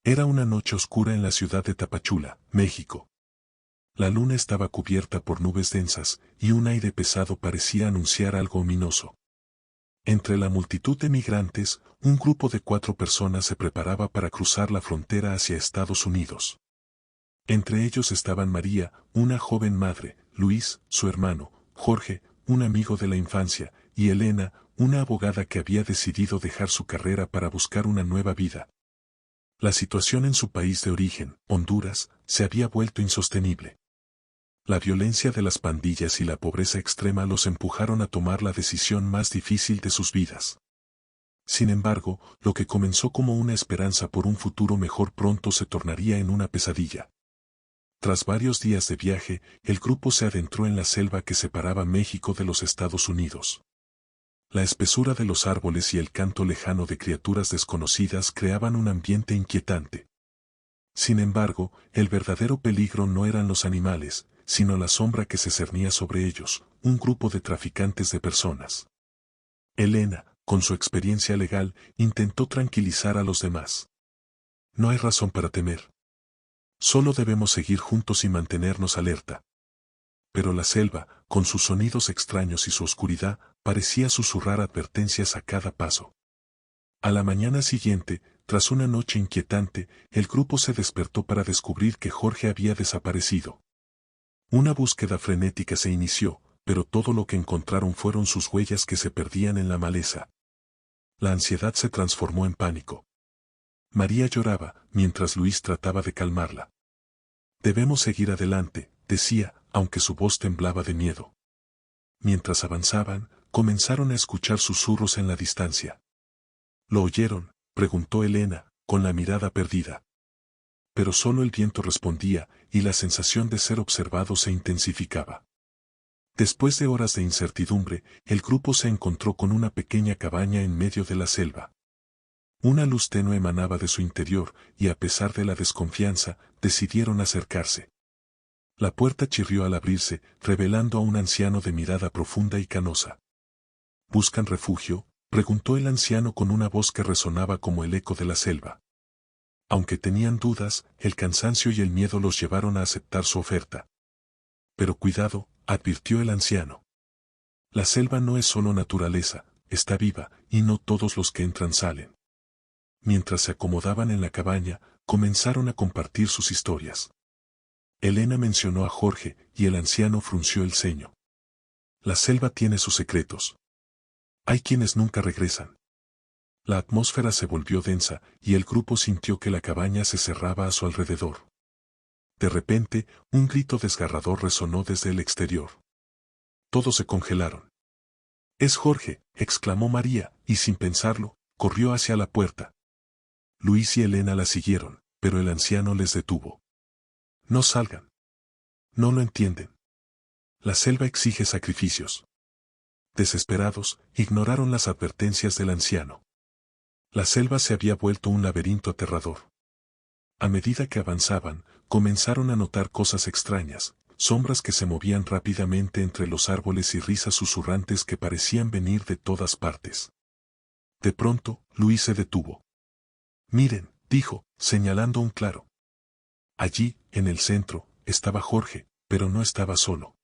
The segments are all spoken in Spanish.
Era una noche oscura en la ciudad de Tapachula, México. La luna estaba cubierta por nubes densas, y un aire pesado parecía anunciar algo ominoso. Entre la multitud de migrantes, un grupo de 4 personas se preparaba para cruzar la frontera hacia Estados Unidos. Entre ellos estaban María, una joven madre, Luis, su hermano, Jorge, un amigo de la infancia, y Elena, una abogada que había decidido dejar su carrera para buscar una nueva vida. La situación en su país de origen, Honduras, se había vuelto insostenible. La violencia de las pandillas y la pobreza extrema los empujaron a tomar la decisión más difícil de sus vidas. Sin embargo, lo que comenzó como una esperanza por un futuro mejor pronto se tornaría en una pesadilla. Tras varios días de viaje, el grupo se adentró en la selva que separaba México de los Estados Unidos. La espesura de los árboles y el canto lejano de criaturas desconocidas creaban un ambiente inquietante. Sin embargo, el verdadero peligro no eran los animales, sino la sombra que se cernía sobre ellos, un grupo de traficantes de personas. Elena, con su experiencia legal, intentó tranquilizar a los demás. No hay razón para temer. Solo debemos seguir juntos y mantenernos alerta. Pero la selva, con sus sonidos extraños y su oscuridad, parecía susurrar advertencias a cada paso. A la mañana siguiente, tras una noche inquietante, el grupo se despertó para descubrir que Jorge había desaparecido. Una búsqueda frenética se inició, pero todo lo que encontraron fueron sus huellas que se perdían en la maleza. La ansiedad se transformó en pánico. María lloraba, mientras Luis trataba de calmarla. Debemos seguir adelante, decía, aunque su voz temblaba de miedo. Mientras avanzaban, comenzaron a escuchar susurros en la distancia. ¿Lo oyeron?, preguntó Elena, con la mirada perdida. Pero solo el viento respondía, y la sensación de ser observado se intensificaba. Después de horas de incertidumbre, el grupo se encontró con una pequeña cabaña en medio de la selva. Una luz tenue emanaba de su interior, y a pesar de la desconfianza, decidieron acercarse. La puerta chirrió al abrirse, revelando a un anciano de mirada profunda y canosa. ¿Buscan refugio?, preguntó el anciano con una voz que resonaba como el eco de la selva. Aunque tenían dudas, el cansancio y el miedo los llevaron a aceptar su oferta. Pero cuidado, advirtió el anciano. La selva no es solo naturaleza, está viva, y no todos los que entran salen. Mientras se acomodaban en la cabaña, comenzaron a compartir sus historias. Elena mencionó a Jorge, y el anciano frunció el ceño. La selva tiene sus secretos. Hay quienes nunca regresan. La atmósfera se volvió densa, y el grupo sintió que la cabaña se cerraba a su alrededor. De repente, un grito desgarrador resonó desde el exterior. Todos se congelaron. «¡Es Jorge!», exclamó María, y sin pensarlo, corrió hacia la puerta. Luis y Elena la siguieron, pero el anciano les detuvo. «No salgan. No lo entienden. La selva exige sacrificios». Desesperados, ignoraron las advertencias del anciano. La selva se había vuelto un laberinto aterrador. A medida que avanzaban, comenzaron a notar cosas extrañas, sombras que se movían rápidamente entre los árboles y risas susurrantes que parecían venir de todas partes. De pronto, Luis se detuvo. «Miren», dijo, señalando un claro. Allí, en el centro, estaba Jorge, pero no estaba solo.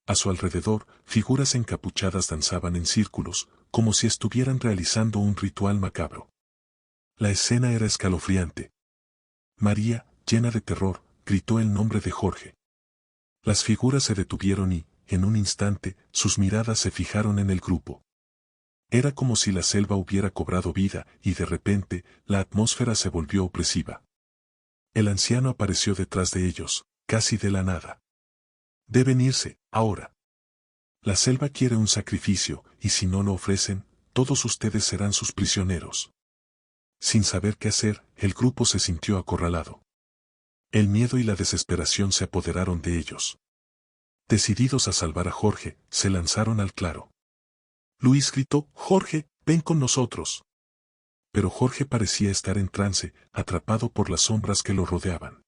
A su alrededor, figuras encapuchadas danzaban en círculos, como si estuvieran realizando un ritual macabro. La escena era escalofriante. María, llena de terror, gritó el nombre de Jorge. Las figuras se detuvieron y, en un instante, sus miradas se fijaron en el grupo. Era como si la selva hubiera cobrado vida, y de repente, la atmósfera se volvió opresiva. El anciano apareció detrás de ellos, casi de la nada. «Deben irse, ahora. La selva quiere un sacrificio, y si no lo ofrecen, todos ustedes serán sus prisioneros». Sin saber qué hacer, el grupo se sintió acorralado. El miedo y la desesperación se apoderaron de ellos. Decididos a salvar a Jorge, se lanzaron al claro. Luis gritó: «Jorge, ven con nosotros». Pero Jorge parecía estar en trance, atrapado por las sombras que lo rodeaban.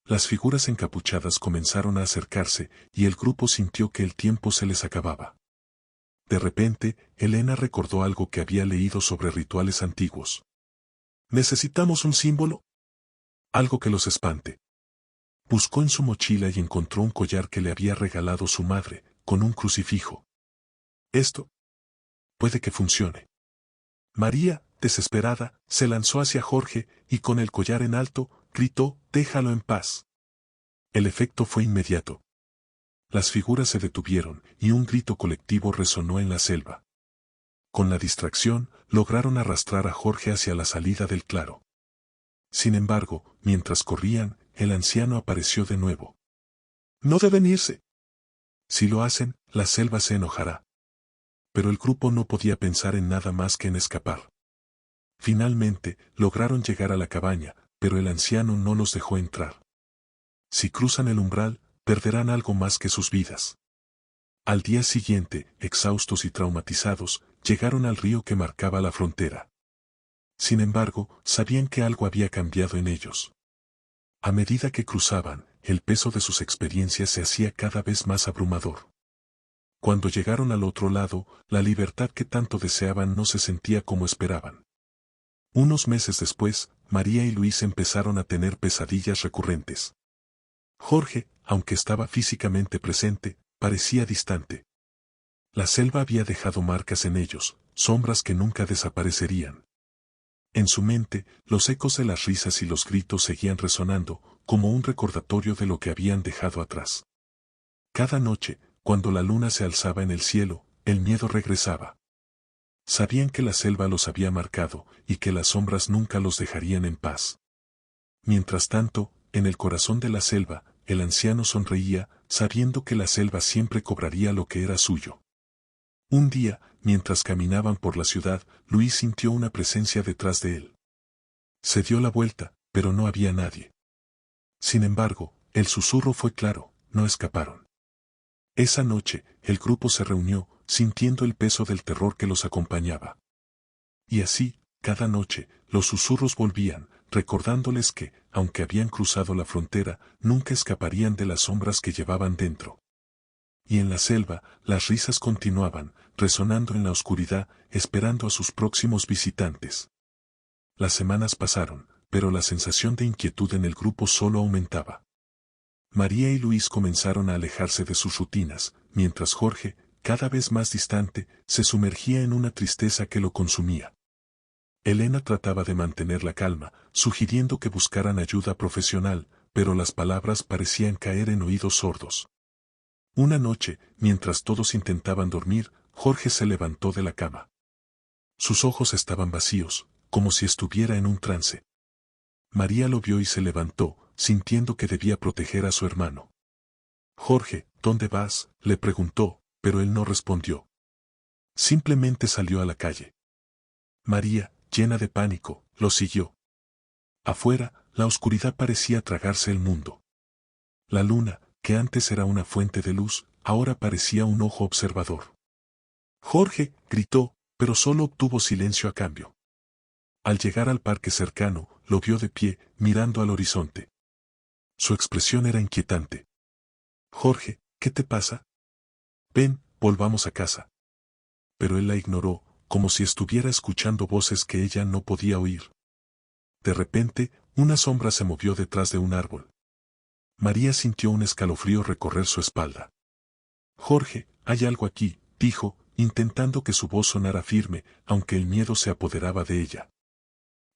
Las figuras encapuchadas comenzaron a acercarse, y el grupo sintió que el tiempo se les acababa. De repente, Elena recordó algo que había leído sobre rituales antiguos. «Necesitamos un símbolo», Algo que los espante. Buscó en su mochila y encontró un collar que le había regalado su madre, con un crucifijo. Esto puede que funcione. María, desesperada, se lanzó hacia Jorge y con el collar en alto, gritó, «Déjalo en paz». El efecto fue inmediato. Las figuras se detuvieron y un grito colectivo resonó en la selva. Con la distracción, lograron arrastrar a Jorge hacia la salida del claro. Sin embargo, mientras corrían, el anciano apareció de nuevo. «No deben irse. Si lo hacen, la selva se enojará». Pero el grupo no podía pensar en nada más que en escapar. Finalmente, lograron llegar a la cabaña, pero el anciano no los dejó entrar. Si cruzan el umbral, perderán algo más que sus vidas. Al día siguiente, exhaustos y traumatizados, llegaron al río que marcaba la frontera. Sin embargo, sabían que algo había cambiado en ellos. A medida que cruzaban, el peso de sus experiencias se hacía cada vez más abrumador. Cuando llegaron al otro lado, la libertad que tanto deseaban no se sentía como esperaban. Unos meses después, María y Luis empezaron a tener pesadillas recurrentes. Jorge, aunque estaba físicamente presente, parecía distante. La selva había dejado marcas en ellos, sombras que nunca desaparecerían. En su mente, los ecos de las risas y los gritos seguían resonando, como un recordatorio de lo que habían dejado atrás. Cada noche, cuando la luna se alzaba en el cielo, el miedo regresaba. Sabían que la selva los había marcado y que las sombras nunca los dejarían en paz. Mientras tanto, en el corazón de la selva, el anciano sonreía, sabiendo que la selva siempre cobraría lo que era suyo. Un día, mientras caminaban por la ciudad, Luis sintió una presencia detrás de él. Se dio la vuelta, pero no había nadie. Sin embargo, el susurro fue claro, no escaparon. Esa noche, el grupo se reunió, sintiendo el peso del terror que los acompañaba. Y así, cada noche, los susurros volvían, recordándoles que, aunque habían cruzado la frontera, nunca escaparían de las sombras que llevaban dentro. Y en la selva, las risas continuaban, resonando en la oscuridad, esperando a sus próximos visitantes. Las semanas pasaron, pero la sensación de inquietud en el grupo solo aumentaba. María y Luis comenzaron a alejarse de sus rutinas, mientras Jorge, cada vez más distante, se sumergía en una tristeza que lo consumía. Elena trataba de mantener la calma, sugiriendo que buscaran ayuda profesional, pero las palabras parecían caer en oídos sordos. Una noche, mientras todos intentaban dormir, Jorge se levantó de la cama. Sus ojos estaban vacíos, como si estuviera en un trance. María lo vio y se levantó, sintiendo que debía proteger a su hermano. «Jorge, ¿dónde vas?», le preguntó, pero él no respondió. Simplemente salió a la calle. María, llena de pánico, lo siguió. Afuera, la oscuridad parecía tragarse el mundo. La luna, que antes era una fuente de luz, ahora parecía un ojo observador. «Jorge», gritó, pero solo obtuvo silencio a cambio. Al llegar al parque cercano, lo vio de pie, mirando al horizonte. Su expresión era inquietante. «Jorge, ¿qué te pasa? Ven, volvamos a casa». Pero él la ignoró, como si estuviera escuchando voces que ella no podía oír. De repente, una sombra se movió detrás de un árbol. María sintió un escalofrío recorrer su espalda. «Jorge, hay algo aquí», dijo, intentando que su voz sonara firme, aunque el miedo se apoderaba de ella.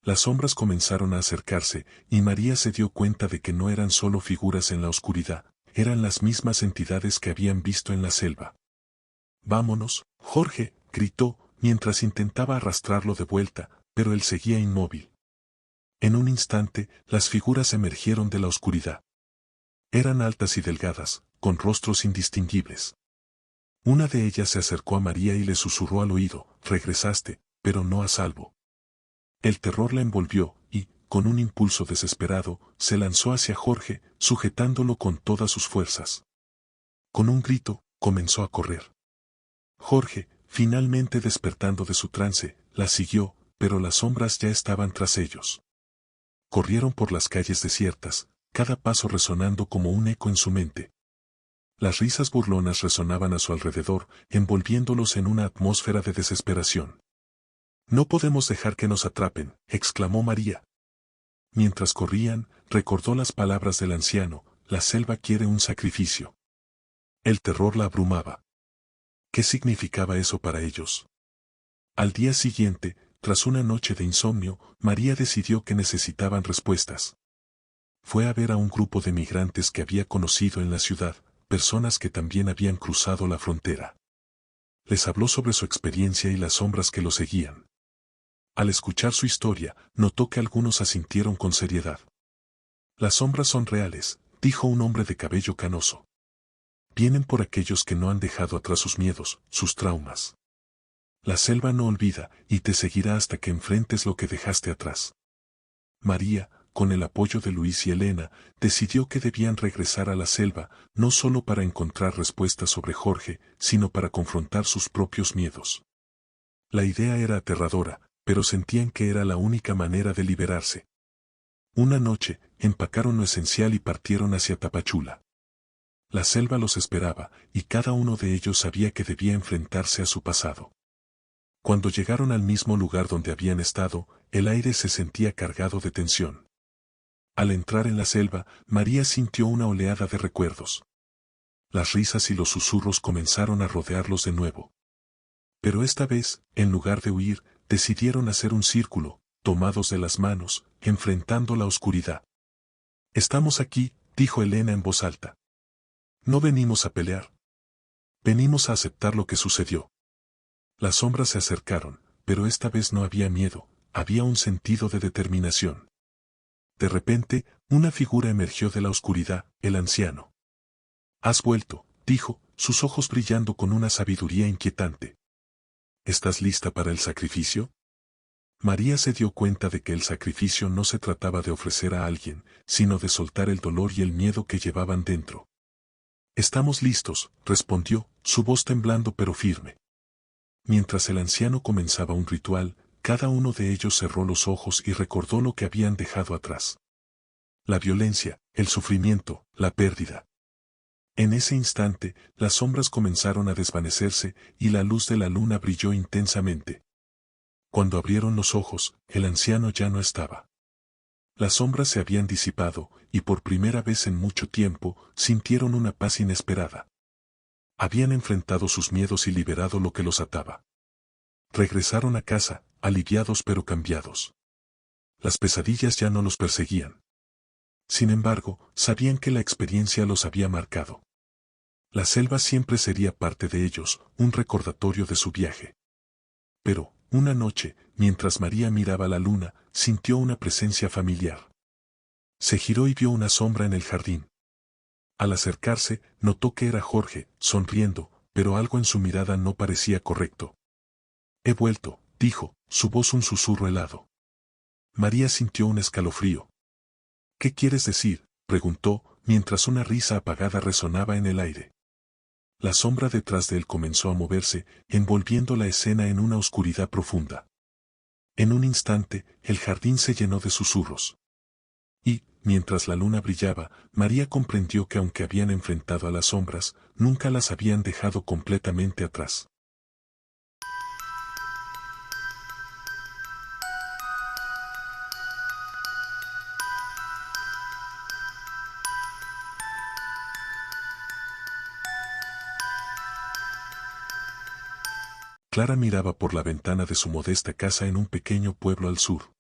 Las sombras comenzaron a acercarse, y María se dio cuenta de que no eran solo figuras en la oscuridad, eran las mismas entidades que habían visto en la selva. «Vámonos», Jorge, gritó, mientras intentaba arrastrarlo de vuelta, pero él seguía inmóvil. En un instante, las figuras emergieron de la oscuridad. Eran altas y delgadas, con rostros indistinguibles. Una de ellas se acercó a María y le susurró al oído: «Regresaste, pero no a salvo». El terror la envolvió, y, con un impulso desesperado, se lanzó hacia Jorge, sujetándolo con todas sus fuerzas. Con un grito, comenzó a correr. Jorge, finalmente despertando de su trance, la siguió, pero las sombras ya estaban tras ellos. Corrieron por las calles desiertas, cada paso resonando como un eco en su mente. Las risas burlonas resonaban a su alrededor, envolviéndolos en una atmósfera de desesperación. «No podemos dejar que nos atrapen», exclamó María. Mientras corrían, recordó las palabras del anciano: la selva quiere un sacrificio. El terror la abrumaba. ¿Qué significaba eso para ellos? Al día siguiente, tras una noche de insomnio, María decidió que necesitaban respuestas. Fue a ver a un grupo de migrantes que había conocido en la ciudad, personas que también habían cruzado la frontera. Les habló sobre su experiencia y las sombras que lo seguían. Al escuchar su historia, notó que algunos asintieron con seriedad. Las sombras son reales, dijo un hombre de cabello canoso. Vienen por aquellos que no han dejado atrás sus miedos, sus traumas. La selva no olvida, y te seguirá hasta que enfrentes lo que dejaste atrás. María, con el apoyo de Luis y Elena, decidió que debían regresar a la selva, no solo para encontrar respuestas sobre Jorge, sino para confrontar sus propios miedos. La idea era aterradora, pero sentían que era la única manera de liberarse. Una noche, empacaron lo esencial y partieron hacia Tapachula. La selva los esperaba, y cada uno de ellos sabía que debía enfrentarse a su pasado. Cuando llegaron al mismo lugar donde habían estado, el aire se sentía cargado de tensión. Al entrar en la selva, María sintió una oleada de recuerdos. Las risas y los susurros comenzaron a rodearlos de nuevo. Pero esta vez, en lugar de huir, decidieron hacer un círculo, tomados de las manos, enfrentando la oscuridad. «Estamos aquí», dijo Elena en voz alta. «No venimos a pelear. Venimos a aceptar lo que sucedió». Las sombras se acercaron, pero esta vez no había miedo, había un sentido de determinación. De repente, una figura emergió de la oscuridad: el anciano. «Has vuelto», dijo, sus ojos brillando con una sabiduría inquietante. «¿Estás lista para el sacrificio?» María se dio cuenta de que el sacrificio no se trataba de ofrecer a alguien, sino de soltar el dolor y el miedo que llevaban dentro. «Estamos listos», respondió, su voz temblando pero firme. Mientras el anciano comenzaba un ritual, cada uno de ellos cerró los ojos y recordó lo que habían dejado atrás. La violencia, el sufrimiento, la pérdida. En ese instante, las sombras comenzaron a desvanecerse y la luz de la luna brilló intensamente. Cuando abrieron los ojos, el anciano ya no estaba. Las sombras se habían disipado, y por primera vez en mucho tiempo, sintieron una paz inesperada. Habían enfrentado sus miedos y liberado lo que los ataba. Regresaron a casa, aliviados pero cambiados. Las pesadillas ya no los perseguían. Sin embargo, sabían que la experiencia los había marcado. La selva siempre sería parte de ellos, un recordatorio de su viaje. Pero, una noche, mientras María miraba la luna, sintió una presencia familiar. Se giró y vio una sombra en el jardín. Al acercarse, notó que era Jorge, sonriendo, pero algo en su mirada no parecía correcto. «He vuelto», dijo, su voz un susurro helado. María sintió un escalofrío. «¿Qué quieres decir?», preguntó, mientras una risa apagada resonaba en el aire. La sombra detrás de él comenzó a moverse, envolviendo la escena en una oscuridad profunda. En un instante, el jardín se llenó de susurros. Y, mientras la luna brillaba, María comprendió que aunque habían enfrentado a las sombras, nunca las habían dejado completamente atrás. Clara miraba por la ventana de su modesta casa en un pequeño pueblo al sur.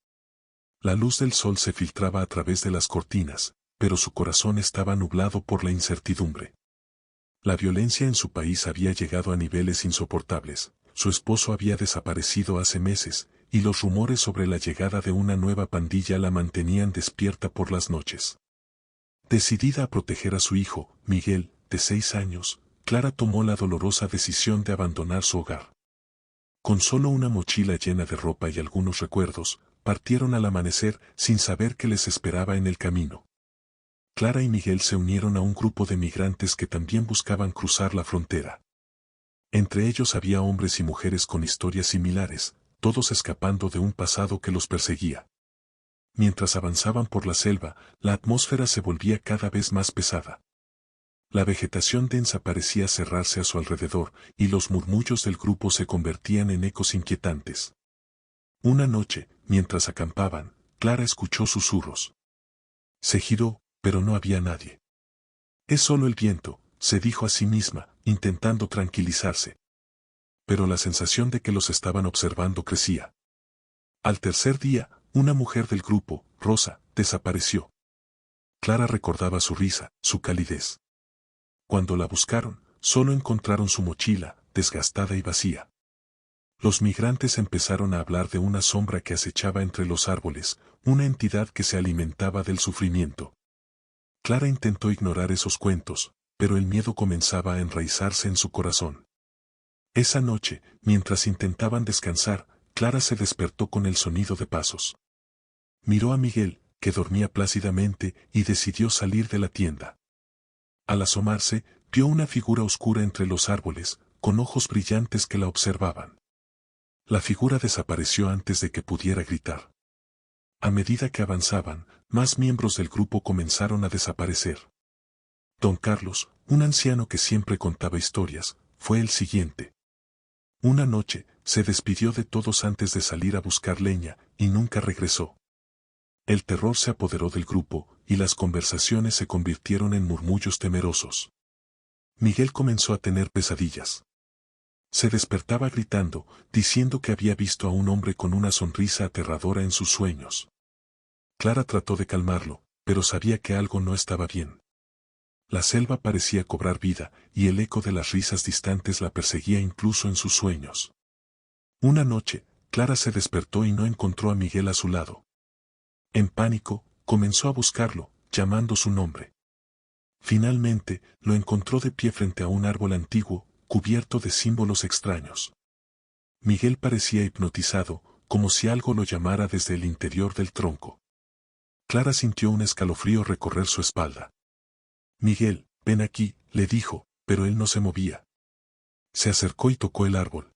La luz del sol se filtraba a través de las cortinas, pero su corazón estaba nublado por la incertidumbre. La violencia en su país había llegado a niveles insoportables, su esposo había desaparecido hace meses, y los rumores sobre la llegada de una nueva pandilla la mantenían despierta por las noches. Decidida a proteger a su hijo, Miguel, de 6 años, Clara tomó la dolorosa decisión de abandonar su hogar. Con solo una mochila llena de ropa y algunos recuerdos, partieron al amanecer sin saber qué les esperaba en el camino. Clara y Miguel se unieron a un grupo de migrantes que también buscaban cruzar la frontera. Entre ellos había hombres y mujeres con historias similares, todos escapando de un pasado que los perseguía. Mientras avanzaban por la selva, la atmósfera se volvía cada vez más pesada. La vegetación densa parecía cerrarse a su alrededor, y los murmullos del grupo se convertían en ecos inquietantes. Una noche, mientras acampaban, Clara escuchó susurros. Se giró, pero no había nadie. Es solo el viento, se dijo a sí misma, intentando tranquilizarse. Pero la sensación de que los estaban observando crecía. Al tercer día, una mujer del grupo, Rosa, desapareció. Clara recordaba su risa, su calidez. Cuando la buscaron, solo encontraron su mochila, desgastada y vacía. Los migrantes empezaron a hablar de una sombra que acechaba entre los árboles, una entidad que se alimentaba del sufrimiento. Clara intentó ignorar esos cuentos, pero el miedo comenzaba a enraizarse en su corazón. Esa noche, mientras intentaban descansar, Clara se despertó con el sonido de pasos. Miró a Miguel, que dormía plácidamente, y decidió salir de la tienda. Al asomarse, vio una figura oscura entre los árboles, con ojos brillantes que la observaban. La figura desapareció antes de que pudiera gritar. A medida que avanzaban, más miembros del grupo comenzaron a desaparecer. Don Carlos, un anciano que siempre contaba historias, fue el siguiente. Una noche, se despidió de todos antes de salir a buscar leña, y nunca regresó. El terror se apoderó del grupo, y las conversaciones se convirtieron en murmullos temerosos. Miguel comenzó a tener pesadillas. Se despertaba gritando, diciendo que había visto a un hombre con una sonrisa aterradora en sus sueños. Clara trató de calmarlo, pero sabía que algo no estaba bien. La selva parecía cobrar vida, y el eco de las risas distantes la perseguía incluso en sus sueños. Una noche, Clara se despertó y no encontró a Miguel a su lado. En pánico, comenzó a buscarlo, llamando su nombre. Finalmente, lo encontró de pie frente a un árbol antiguo, cubierto de símbolos extraños. Miguel parecía hipnotizado, como si algo lo llamara desde el interior del tronco. Clara sintió un escalofrío recorrer su espalda. Miguel, ven aquí, le dijo, pero él no se movía. Se acercó y tocó el árbol.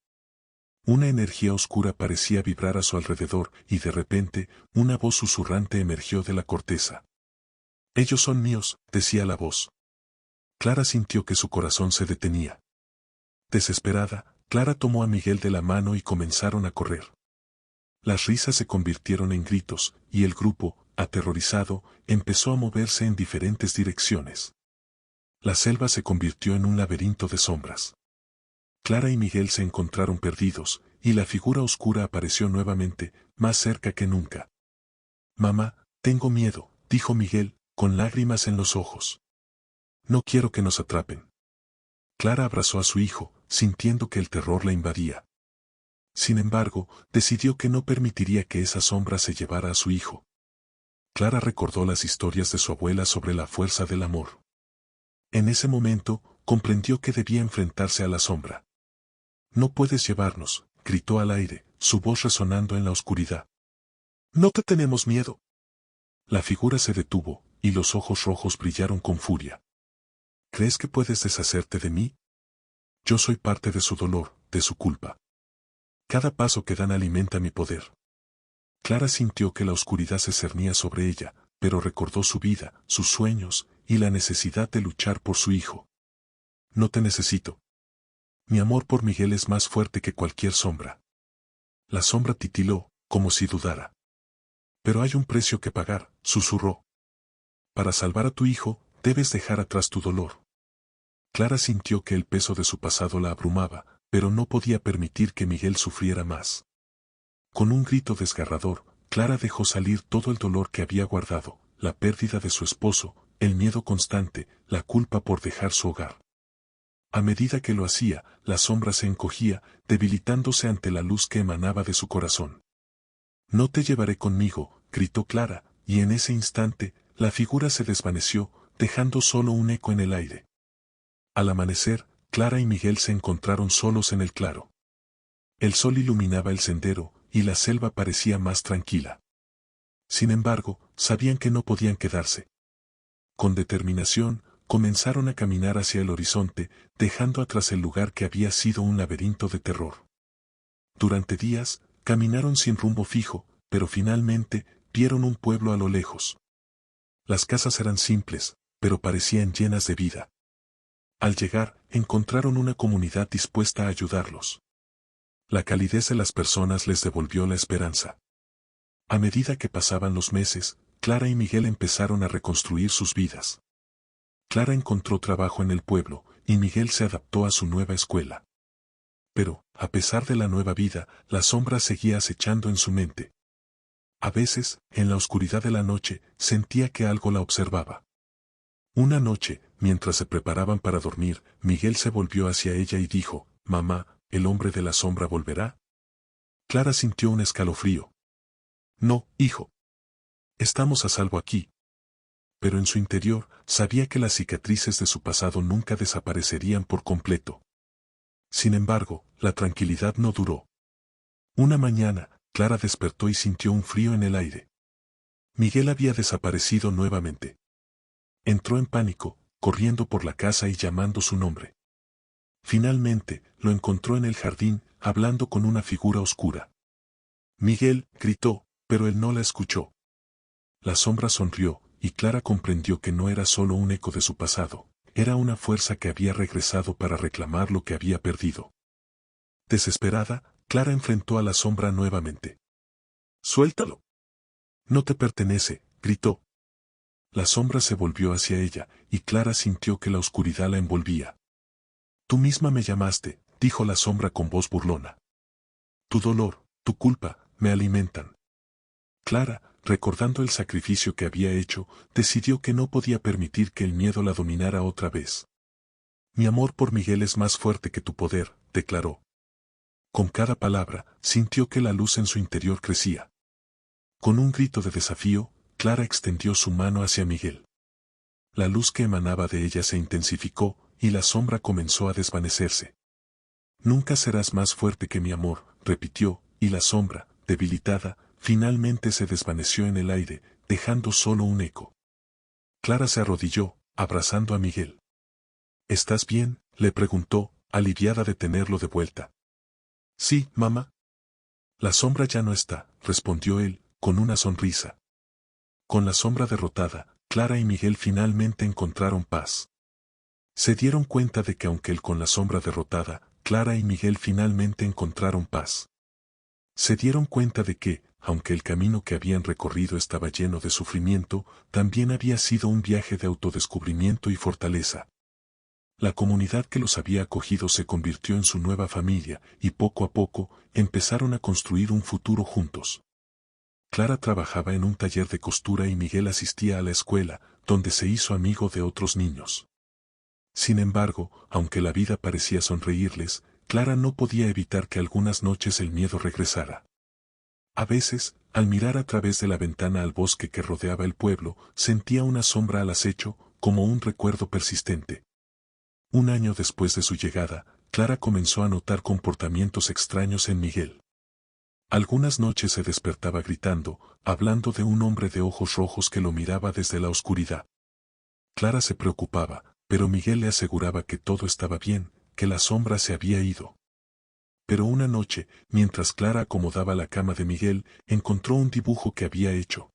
Una energía oscura parecía vibrar a su alrededor, y de repente, una voz susurrante emergió de la corteza. Ellos son míos, decía la voz. Clara sintió que su corazón se detenía. Desesperada, Clara tomó a Miguel de la mano y comenzaron a correr. Las risas se convirtieron en gritos, y el grupo, aterrorizado, empezó a moverse en diferentes direcciones. La selva se convirtió en un laberinto de sombras. Clara y Miguel se encontraron perdidos, y la figura oscura apareció nuevamente, más cerca que nunca. Mamá, tengo miedo, dijo Miguel, con lágrimas en los ojos. No quiero que nos atrapen. Clara abrazó a su hijo, sintiendo que el terror la invadía. Sin embargo, decidió que no permitiría que esa sombra se llevara a su hijo. Clara recordó las historias de su abuela sobre la fuerza del amor. En ese momento, comprendió que debía enfrentarse a la sombra. No puedes llevarnos, gritó al aire, su voz resonando en la oscuridad. No te tenemos miedo. La figura se detuvo, y los ojos rojos brillaron con furia. ¿Crees que puedes deshacerte de mí? Yo soy parte de su dolor, de su culpa. Cada paso que dan alimenta mi poder. Clara sintió que la oscuridad se cernía sobre ella, pero recordó su vida, sus sueños, y la necesidad de luchar por su hijo. No te necesito. Mi amor por Miguel es más fuerte que cualquier sombra. La sombra titiló, como si dudara. Pero hay un precio que pagar, susurró. Para salvar a tu hijo, debes dejar atrás tu dolor. Clara sintió que el peso de su pasado la abrumaba, pero no podía permitir que Miguel sufriera más. Con un grito desgarrador, Clara dejó salir todo el dolor que había guardado, la pérdida de su esposo, el miedo constante, la culpa por dejar su hogar. A medida que lo hacía, la sombra se encogía, debilitándose ante la luz que emanaba de su corazón. No te llevaré conmigo, gritó Clara, y en ese instante, la figura se desvaneció, dejando solo un eco en el aire. Al amanecer, Clara y Miguel se encontraron solos en el claro. El sol iluminaba el sendero, y la selva parecía más tranquila. Sin embargo, sabían que no podían quedarse. Con determinación, comenzaron a caminar hacia el horizonte, dejando atrás el lugar que había sido un laberinto de terror. Durante días, caminaron sin rumbo fijo, pero finalmente, vieron un pueblo a lo lejos. Las casas eran simples, pero parecían llenas de vida. Al llegar, encontraron una comunidad dispuesta a ayudarlos. La calidez de las personas les devolvió la esperanza. A medida que pasaban los meses, Clara y Miguel empezaron a reconstruir sus vidas. Clara encontró trabajo en el pueblo, y Miguel se adaptó a su nueva escuela. Pero, a pesar de la nueva vida, la sombra seguía acechando en su mente. A veces, en la oscuridad de la noche, sentía que algo la observaba. Una noche, mientras se preparaban para dormir, Miguel se volvió hacia ella y dijo: «Mamá, ¿el hombre de la sombra volverá?». Clara sintió un escalofrío. «No, hijo. Estamos a salvo aquí». Pero en su interior, sabía que las cicatrices de su pasado nunca desaparecerían por completo. Sin embargo, la tranquilidad no duró. Una mañana, Clara despertó y sintió un frío en el aire. Miguel había desaparecido nuevamente. Entró en pánico, corriendo por la casa y llamando su nombre. Finalmente, lo encontró en el jardín, hablando con una figura oscura. Miguel gritó, pero él no la escuchó. La sombra sonrió, y Clara comprendió que no era solo un eco de su pasado, era una fuerza que había regresado para reclamar lo que había perdido. Desesperada, Clara enfrentó a la sombra nuevamente. «¡Suéltalo! No te pertenece», gritó. La sombra se volvió hacia ella, y Clara sintió que la oscuridad la envolvía. «Tú misma me llamaste», dijo la sombra con voz burlona. «Tu dolor, tu culpa, me alimentan». Clara, recordando el sacrificio que había hecho, decidió que no podía permitir que el miedo la dominara otra vez. «Mi amor por Miguel es más fuerte que tu poder», declaró. Con cada palabra, sintió que la luz en su interior crecía. Con un grito de desafío, Clara extendió su mano hacia Miguel. La luz que emanaba de ella se intensificó, y la sombra comenzó a desvanecerse. «Nunca serás más fuerte que mi amor», repitió, y la sombra, debilitada, finalmente se desvaneció en el aire, dejando solo un eco. Clara se arrodilló, abrazando a Miguel. «¿Estás bien?», le preguntó, aliviada de tenerlo de vuelta. «Sí, mamá». «La sombra ya no está», respondió él, con una sonrisa. Con la sombra derrotada, Clara y Miguel finalmente encontraron paz. Se dieron cuenta de que aunque él con la sombra derrotada, Clara y Miguel finalmente encontraron paz. Se dieron cuenta de que, aunque el camino que habían recorrido estaba lleno de sufrimiento, también había sido un viaje de autodescubrimiento y fortaleza. La comunidad que los había acogido se convirtió en su nueva familia, y poco a poco, empezaron a construir un futuro juntos. Clara trabajaba en un taller de costura y Miguel asistía a la escuela, donde se hizo amigo de otros niños. Sin embargo, aunque la vida parecía sonreírles, Clara no podía evitar que algunas noches el miedo regresara. A veces, al mirar a través de la ventana al bosque que rodeaba el pueblo, sentía una sombra al acecho, como un recuerdo persistente. Un año después de su llegada, Clara comenzó a notar comportamientos extraños en Miguel. Algunas noches se despertaba gritando, hablando de un hombre de ojos rojos que lo miraba desde la oscuridad. Clara se preocupaba, pero Miguel le aseguraba que todo estaba bien, que la sombra se había ido. Pero una noche, mientras Clara acomodaba la cama de Miguel, encontró un dibujo que había hecho.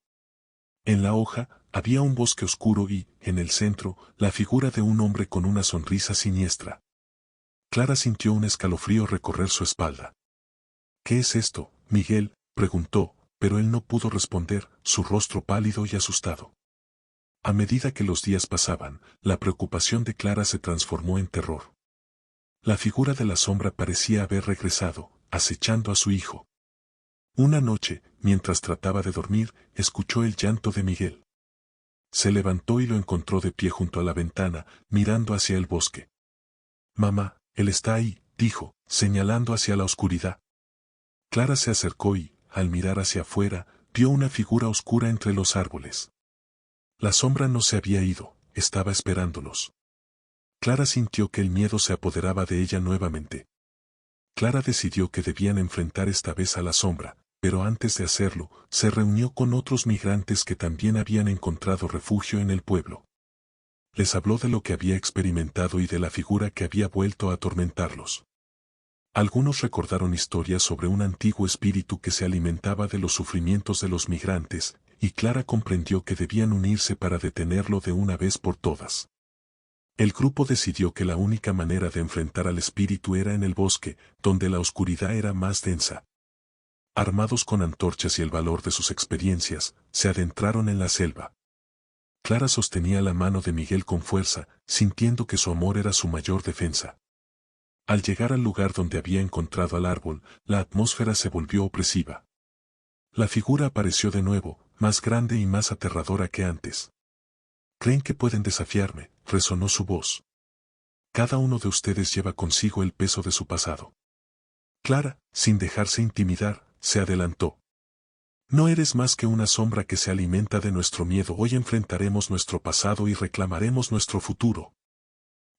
En la hoja, había un bosque oscuro y, en el centro, la figura de un hombre con una sonrisa siniestra. Clara sintió un escalofrío recorrer su espalda. «¿Qué es esto?», Miguel preguntó, pero él no pudo responder, su rostro pálido y asustado. A medida que los días pasaban, la preocupación de Clara se transformó en terror. La figura de la sombra parecía haber regresado, acechando a su hijo. Una noche, mientras trataba de dormir, escuchó el llanto de Miguel. Se levantó y lo encontró de pie junto a la ventana, mirando hacia el bosque. «Mamá, él está ahí», dijo, señalando hacia la oscuridad. Clara se acercó y, al mirar hacia afuera, vio una figura oscura entre los árboles. La sombra no se había ido, estaba esperándolos. Clara sintió que el miedo se apoderaba de ella nuevamente. Clara decidió que debían enfrentar esta vez a la sombra, pero antes de hacerlo, se reunió con otros migrantes que también habían encontrado refugio en el pueblo. Les habló de lo que había experimentado y de la figura que había vuelto a atormentarlos. Algunos recordaron historias sobre un antiguo espíritu que se alimentaba de los sufrimientos de los migrantes, y Clara comprendió que debían unirse para detenerlo de una vez por todas. El grupo decidió que la única manera de enfrentar al espíritu era en el bosque, donde la oscuridad era más densa. Armados con antorchas y el valor de sus experiencias, se adentraron en la selva. Clara sostenía la mano de Miguel con fuerza, sintiendo que su amor era su mayor defensa. Al llegar al lugar donde había encontrado al árbol, la atmósfera se volvió opresiva. La figura apareció de nuevo, más grande y más aterradora que antes. «¿Creen que pueden desafiarme?», resonó su voz. «Cada uno de ustedes lleva consigo el peso de su pasado». Clara, sin dejarse intimidar, se adelantó. «No eres más que una sombra que se alimenta de nuestro miedo. Hoy enfrentaremos nuestro pasado y reclamaremos nuestro futuro».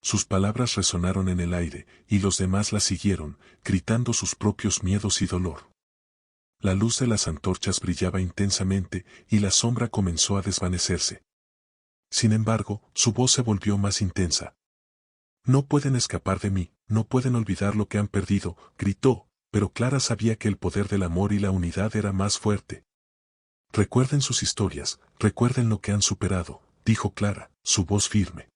Sus palabras resonaron en el aire, y los demás la siguieron, gritando sus propios miedos y dolor. La luz de las antorchas brillaba intensamente, y la sombra comenzó a desvanecerse. Sin embargo, su voz se volvió más intensa. «No pueden escapar de mí, no pueden olvidar lo que han perdido», gritó, pero Clara sabía que el poder del amor y la unidad era más fuerte. «Recuerden sus historias, recuerden lo que han superado», dijo Clara, su voz firme.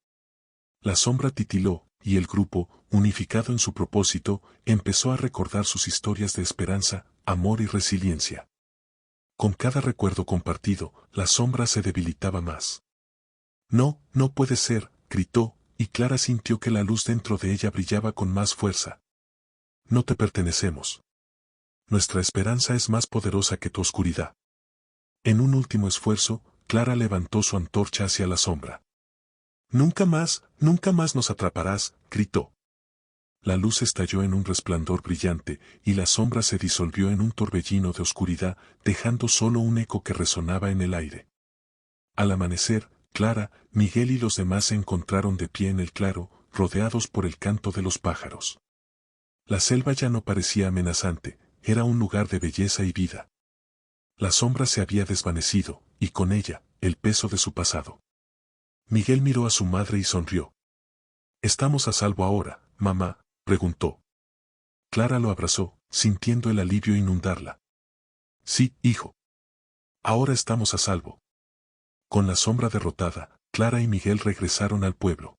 La sombra titiló, y el grupo, unificado en su propósito, empezó a recordar sus historias de esperanza, amor y resiliencia. Con cada recuerdo compartido, la sombra se debilitaba más. «No, no puede ser», gritó, y Clara sintió que la luz dentro de ella brillaba con más fuerza. «No te pertenecemos. Nuestra esperanza es más poderosa que tu oscuridad». En un último esfuerzo, Clara levantó su antorcha hacia la sombra. nunca más nos atraparás», gritó. La luz estalló en un resplandor brillante, y la sombra se disolvió en un torbellino de oscuridad, dejando solo un eco que resonaba en el aire. Al amanecer, Clara, Miguel y los demás se encontraron de pie en el claro, rodeados por el canto de los pájaros. La selva ya no parecía amenazante, era un lugar de belleza y vida. La sombra se había desvanecido, y con ella, el peso de su pasado. Miguel miró a su madre y sonrió. «¿Estamos a salvo ahora, mamá?», preguntó. Clara lo abrazó, sintiendo el alivio inundarla. «Sí, hijo. Ahora estamos a salvo». Con la sombra derrotada, Clara y Miguel regresaron al pueblo.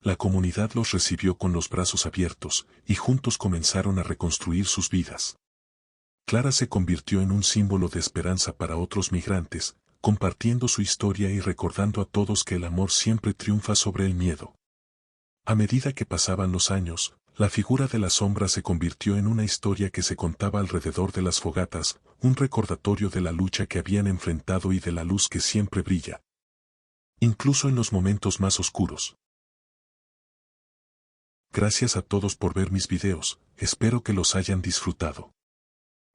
La comunidad los recibió con los brazos abiertos, y juntos comenzaron a reconstruir sus vidas. Clara se convirtió en un símbolo de esperanza para otros migrantes, compartiendo su historia y recordando a todos que el amor siempre triunfa sobre el miedo. A medida que pasaban los años, la figura de la sombra se convirtió en una historia que se contaba alrededor de las fogatas, un recordatorio de la lucha que habían enfrentado y de la luz que siempre brilla, incluso en los momentos más oscuros. Gracias a todos por ver mis videos, espero que los hayan disfrutado.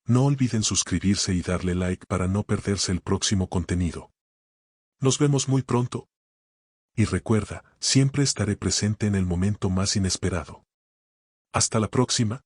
No olviden suscribirse y darle like para no perderse el próximo contenido. Nos vemos muy pronto. Y recuerda, siempre estaré presente en el momento más inesperado. Hasta la próxima.